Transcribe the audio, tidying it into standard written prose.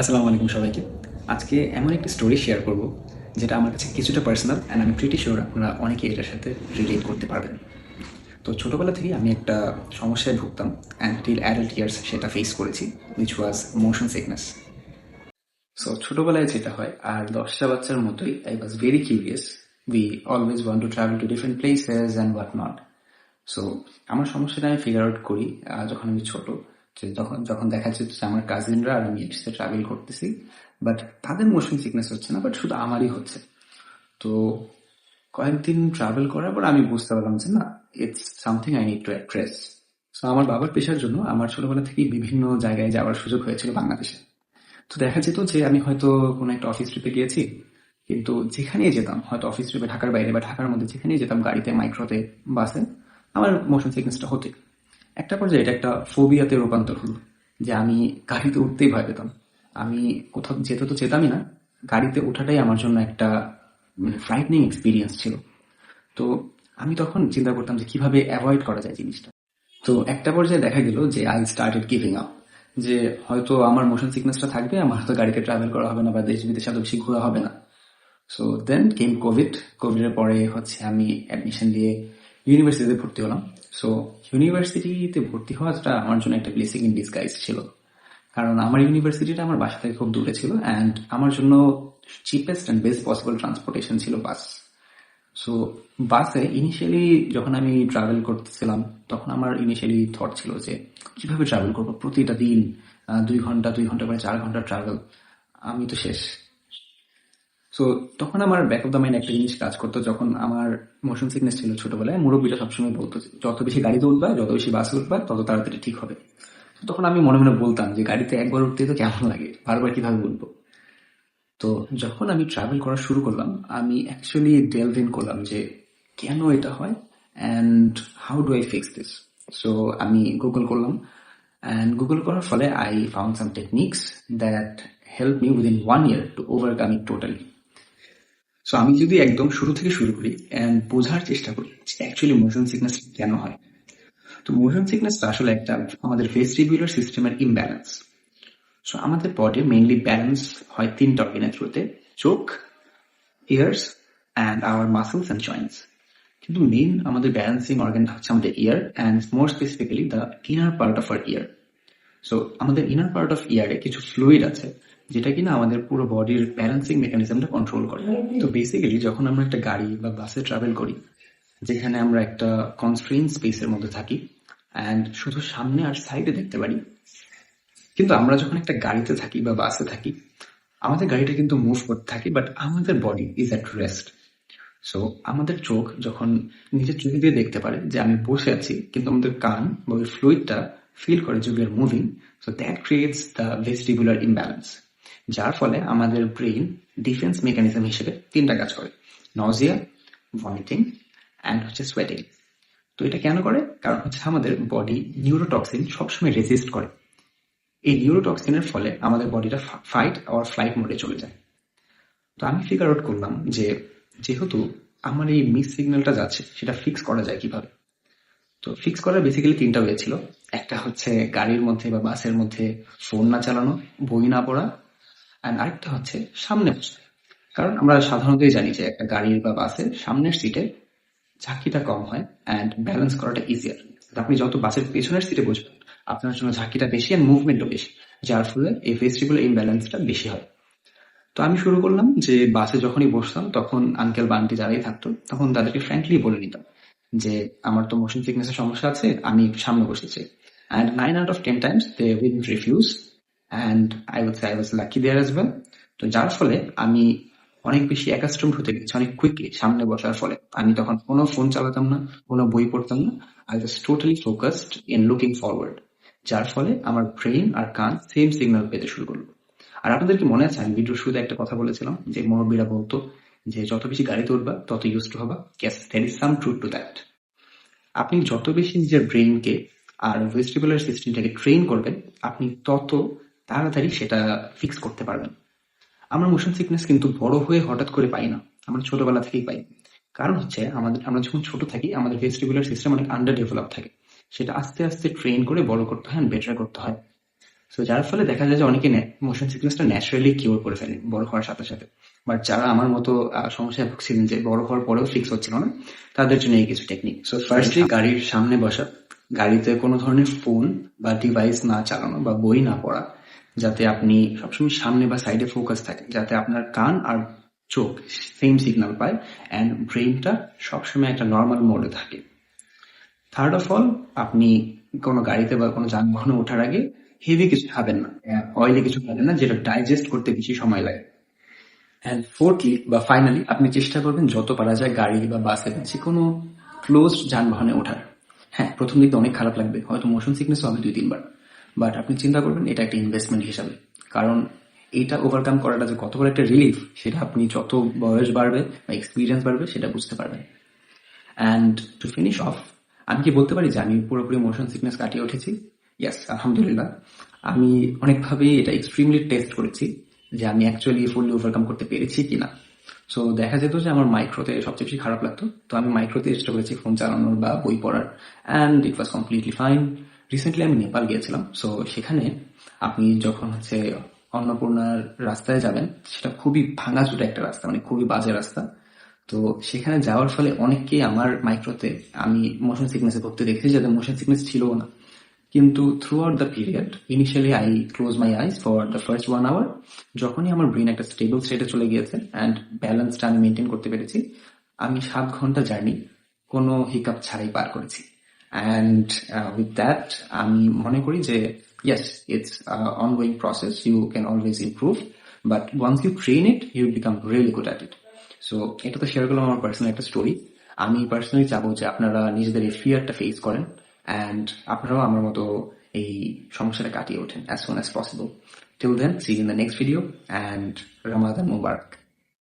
আসসালামু আলাইকুম সবাইকে। আজকে এমন একটি স্টোরি শেয়ার করব যেটা আমার কাছে কিছুটা পার্সোনাল অ্যান্ড আমি প্রিটি শিওর আপনারা অনেকে এটার সাথে রিলেট করতে পারবেন। তো ছোটোবেলা থেকেই আমি একটা সমস্যায় ভুগতাম অ্যান্ড টিল অ্যাডাল্ট ইয়ার্স সেটা ফেস করেছি, which was motion sickness. So ছোটোবেলায় যেটা হয় আর 10টা বাচ্চার মতোই I was very curious. We always want to travel to different places and what not. So আমার সমস্যাটা আমি ফিগার আউট করি যখন আমি ছোট, যে যখন যখন দেখা যেত যে আমার কাজিনরা আর আমি একসাথে ট্রাভেল করতেছি, বাট তাদের মোশন সিকনেস হচ্ছে না, বাট শুধু আমারই হচ্ছে। তো কয়েকদিন ট্রাভেল করার পর আমি বুঝতে পারলাম যে না, it's something I need to address. So আমার বাবার পেশার জন্য আমার ছোটবেলা থেকেই বিভিন্ন জায়গায় যাওয়ার সুযোগ হয়েছিল বাংলাদেশে। তো দেখা যেত যে আমি হয়তো কোনো একটা অফিস ট্রিপে গিয়েছি, কিন্তু যেখানেই যেতাম, হয়তো অফিস ট্রিপে ঢাকার বাইরে বা ঢাকার মধ্যে যেখানেই যেতাম, গাড়িতে, মাইক্রোতে, বাসে, আমার মোশন সিকনেসটা হতে একটা পর্যায়ে এটা একটা ফোবিয়াতে রূপান্তর হলো, যে আমি গাড়িতে উঠতেই ভয় পেতাম। আমি কোথাও যেতে তো যেতামই না, গাড়িতে ওঠাটাই আমার জন্য একটা ফ্রাইটনিং এক্সপিরিয়েন্স ছিল। তো আমি তখন চিন্তা করতাম যে কিভাবে অ্যাভয়েড করা যায় জিনিসটা। তো একটা পর্যায়ে দেখা গেল যে আই স্টার্টেড গিভিং আপ, যে হয়তো আমার মোশন সিকনেসটা থাকবে, আমার হয়তো গাড়িতে ট্রাভেল করা হবে না বা দেশ বিদেশে এত বেশি ঘোরা হবে না। সো দেন কেম কোভিড। কোভিডের পরে হচ্ছে আমি অ্যাডমিশন দিয়ে ইউনিভার্সিটিতে ভর্তি হলাম। সো ইউনিভার্সিটিতে ভর্তি হওয়াটা আমার জন্য একটা ব্লেসিং ইন ডিসগাইজ ছিল, কারণ আমার ইউনিভার্সিটিটা আমার বাসা থেকে খুব দূরে ছিল অ্যান্ড আমার জন্য cheapest and best possible transportation ছিল বাস। সো বাসে ইনিশিয়ালি যখন আমি ট্রাভেল করতেছিলাম, তখন আমার ইনিশিয়ালি থট ছিল যে কিভাবে ট্রাভেল করবো প্রতিটা দিন, 2 ঘন্টা 2 ঘন্টা করে 4 ঘন্টা ট্রাভেল, আমি তো শেষ। সো তখন আমার ব্যাক অফ দ্য মাইন্ড একটা জিনিস কাজ করতো, যখন আমার মোশন সিকনেস ছিল ছোটবেলায়, মুরব্বীরা সবসময় বলতো যে যত বেশি গাড়িতে উঠবা, যত বেশি বাসে উঠবা, তত তাড়াতাড়ি ঠিক হবে। তখন আমি মনে মনে বলতাম যে গাড়িতে একবার উঠতে তো কেমন লাগে, বারবার কিভাবে উঠবো। তো যখন আমি ট্রাভেল করা শুরু করলাম, আমি অ্যাকচুয়ালি ডেলভ ইন করলাম যে কেন এটা হয় and how do I fix this. So আমি গুগল করলাম, অ্যান্ড গুগল করার ফলে I found some techniques that help me within 1 year to overcome it totally. So আমি যদি একদম শুরু থেকে শুরু করি অ্যান্ড বোঝার চেষ্টা করি যে অ্যাকচুয়ালি মোশন সিকনেস কেন হয়। তো মোশন সিকনেসটা আসলে একটা আমাদের ভেস্টিবিউলার সিস্টেমের ইমব্যালেন্স। সো আমাদের বডি মেইনলি ব্যালেন্স হয় তিনটা অর্গানের থ্রুতে: চোখ, ears and our muscles and joints. কিন্তু মেইন আমাদের ব্যালেন্সিং অর্গানটা হচ্ছে আমাদের ear, and more specifically the inner part of our ear. So আমাদের ইনার পার্ট অফ ইয়ারে কিছু ফ্লুইড আছে যেটা কিনা আমাদের পুরো বডির ব্যালেন্সিং মেকানিজমটা কন্ট্রোল করে। তো বেসিক্যালি যখন আমরা একটা গাড়ি বা বাসে ট্রাভেল করি, যেখানে আমরা একটা কনস্ট্রেইন স্পেসের মধ্যে থাকি অ্যান্ড শুধু সামনে আর সাইডে দেখতে পারি, কিন্তু আমরা যখন একটা গাড়িতে থাকি বা বাসে থাকি, আমাদের গাড়িটা কিন্তু মুভ করতে থাকে, বাট আমাদের body is at rest. So আমাদের চোখ যখন নিজের চোখে দিয়ে দেখতে পারে যে আমি বসে আছি, কিন্তু আমাদের কান বা ওই ফ্লুইডটা ফিল করে যে we are moving. So that creates the vestibular imbalance, যার ফলে আমাদের ব্রেইন ডিফেন্স মেকানিজম হিসেবে তিনটা কাজ করে: নজিয়া, ভমিটিং অ্যান্ড হচ্ছে সোয়েটিং। তো এটা কেন করে? কারণ হচ্ছে আমাদের বডি নিউরোটক্সিন সবসময় রেজিস্ট করে। এই নিউরোটক্সিনের ফলে আমাদের বডিটা ফাইট অর ফ্লাইট মোডে চলে যায়। তো আমি ফিগার আউট করলাম যে যেহেতু আমার এই মিস সিগন্যালটা যাচ্ছে, সেটা ফিক্স করা যায় কিভাবে। তো ফিক্স করার বেসিক্যালি তিনটা ওয়ে ছিল। একটা হচ্ছে গাড়ির মধ্যে বা বাসের মধ্যে ফোন না চালানো, বই না পড়া, অ্যান্ড আরেকটা হচ্ছে সামনে বসা। কারণ আমরা সাধারণতই জানি যে একটা গাড়ির বা বাসের সামনের সিটে ঝাঁকিটা কম হয় অ্যান্ড ব্যালেন্স করাটা ইজিয়ার। আপনি যত বাসের পেছনের সিটে বসবেন, আপনার জন্য ঝাঁকিটা বেশি অ্যান্ড মুভমেন্টও বেশি, যার ফলে এই ভেস্টিবুলার ইমব্যালেন্সটা বেশি হয়। তো আমি শুরু করলাম যে বাসে যখনই বসতাম, তখন আঙ্কেল বা আন্টি যারাই থাকতো, তখন তাদেরকে ফ্র্যাঙ্কলি বলে নিতাম যে আমার তো মোশন সিকনেসের সমস্যা আছে, আমি সামনে বসেছি। And 9 out of 10 times they wouldn't refuse, and I would say I was lucky there as well. তো যার ফলে আমি অনেক বেশি অ্যাকাস্টমড হতে গেছি অনেক কুইকলি সামনে বসার ফলে। আমি তখন কোনো ফোন চালাতাম না, কোনো বই পড়তাম না, I was totally focused in looking forward. যার ফলে আমার ব্রেইন আর কান সেম সিগন্যাল পেতে শুরু করলো। আর আপনাদের কি মনে আছে আমি ভিডিওর শুরুতে একটা কথা বলেছিলাম যে মুরব্বীরা বলতো যে যত বেশি গাড়িতে উঠবা তত ইউজ টু হবা? Yes, there is some truth to that. আপনি যত বেশি নিজের ব্রেইনকে আর ভেস্টিবুলার সিস্টেমটাকে ট্রেন করবেন, আপনি তত তাড়াতাড়ি সেটা ফিক্স করতে পারবেন। আমরা মোশন সিকনেস কিন্তু বড় হয়ে হঠাৎ করে পাই না, আমরা ছোটবেলা থেকেই পাই। কারণ হচ্ছে আমরা যখন ছোট থাকি, আমাদের ভেস্টিবুলার সিস্টেম অনেক আন্ডার ডেভেলপ থাকে। সেটা আস্তে আস্তে ট্রেন করে বড় করতে হয়, বেটার করতে হয়। সো যার ফলে দেখা যায় যে অনেকে মোশন সিকনেসটা ন্যাচারালি কিওর করে ফেলে বড় হওয়ার সাথে সাথে। বাট যারা আমার মতো সমস্যায় ভুগছিলেন যে বড় হওয়ার পরেও ফিক্স হচ্ছিল না, তাদের জন্য এই কিছু টেকনিক। সো ফার্স্টলি গাড়ির সামনে বসা, গাড়িতে কোনো ধরনের ফোন বা ডিভাইস না চালানো বা বই না পড়া, যাতে আপনি সবসময় সামনে বা সাইডে ফোকাস থাকে, যাতে আপনার কান আর চোখ সেম সিগন্যাল পায় অ্যান্ড ব্রেইনটা সবসময় একটা নর্মাল মোডে থাকে। থার্ড অফ অল, আপনি কোনো গাড়িতে বা কোনো যানবাহনে ওঠার আগে হেভি কিছু খাবেন না, অয়েলি কিছু খাবেন না যেটা ডাইজেস্ট করতে বেশি সময় লাগে। অ্যান্ড ফোর্থলি বা ফাইনালি, আপনি চেষ্টা করবেন যত পারা যায় গাড়ি বা বাসে বা যে কোনো ক্লোজ যানবাহনে ওঠার। হ্যাঁ, প্রথম দিকে অনেক খারাপ লাগবে, হয়তো মোশন সিকনেস হবে 2-3 বার, বাট আপনি চিন্তা করবেন এটা একটা ইনভেস্টমেন্ট হিসাবে। কারণ এটা ওভারকাম করাটা যে কত বড় একটা রিলিফ, সেটা আপনি যত বয়স বাড়বে বা এক্সপিরিয়েন্স বাড়বে সেটা বুঝতে পারবেন। অ্যান্ড টু ফিনিশ অফ, আমি কি বলতে পারি যে আমি পুরোপুরি মোশন সিকনেস কাটিয়ে উঠেছি? ইয়েস, আলহামদুলিল্লাহ। আমি অনেকভাবেই এটা এক্সট্রিমলি টেস্ট করেছি যে আমি অ্যাকচুয়ালি ফুললি ওভারকাম করতে পেরেছি কিনা। সো দেখা যেত যে আমার মাইক্রোতে সবচেয়ে বেশি খারাপ লাগতো, তো আমি মাইক্রোতে চেষ্টা করেছি ফোন চালানোর বা বই পড়ার, and it was completely fine. Recently আমি নেপাল গিয়েছিলাম, সো সেখানে আপনি যখন অন্নপূর্ণার রাস্তায় যাবেন, সেটা খুবই ভাঙাচোরা একটা রাস্তা, মানে খুবই বাজে রাস্তা। তো সেখানে যাওয়ার ফলে অনেককে আমার মাইক্রোতে আমি মোশন সিকনেসে ভুগতে দেখেছি, যাদের মোশন সিকনেস ছিল না। কিন্তু throughout the period, initially I close my eyes for the first 1 hour. যখনই আমার ব্রেন একটা স্টেবল স্টেটে চলে গিয়েছে অ্যান্ড ব্যালেন্সটা আমি মেনটেন করতে পেরেছি, আমি 7 ঘন্টা জার্নি কোনো হিকআপ ছাড়াই পার করেছি। অ্যান্ড উইথ দ্যাট আমি মনে করি যে yes, it's ongoing process, you can always improve, but once you train it you become really good at it. So এটা তো শেয়ার করলাম আমার পার্সোনাল একটা স্টোরি। আমি পার্সোনালি চাবো যে আপনারা নিজেদের এই ফিয়ারটা ফেস করেন অ্যান্ড আপনারাও আমার মতো এই সমস্যাটা কাটিয়ে ওঠেন as soon as possible. Till then, see you in the next video and Ramadan Mubarak.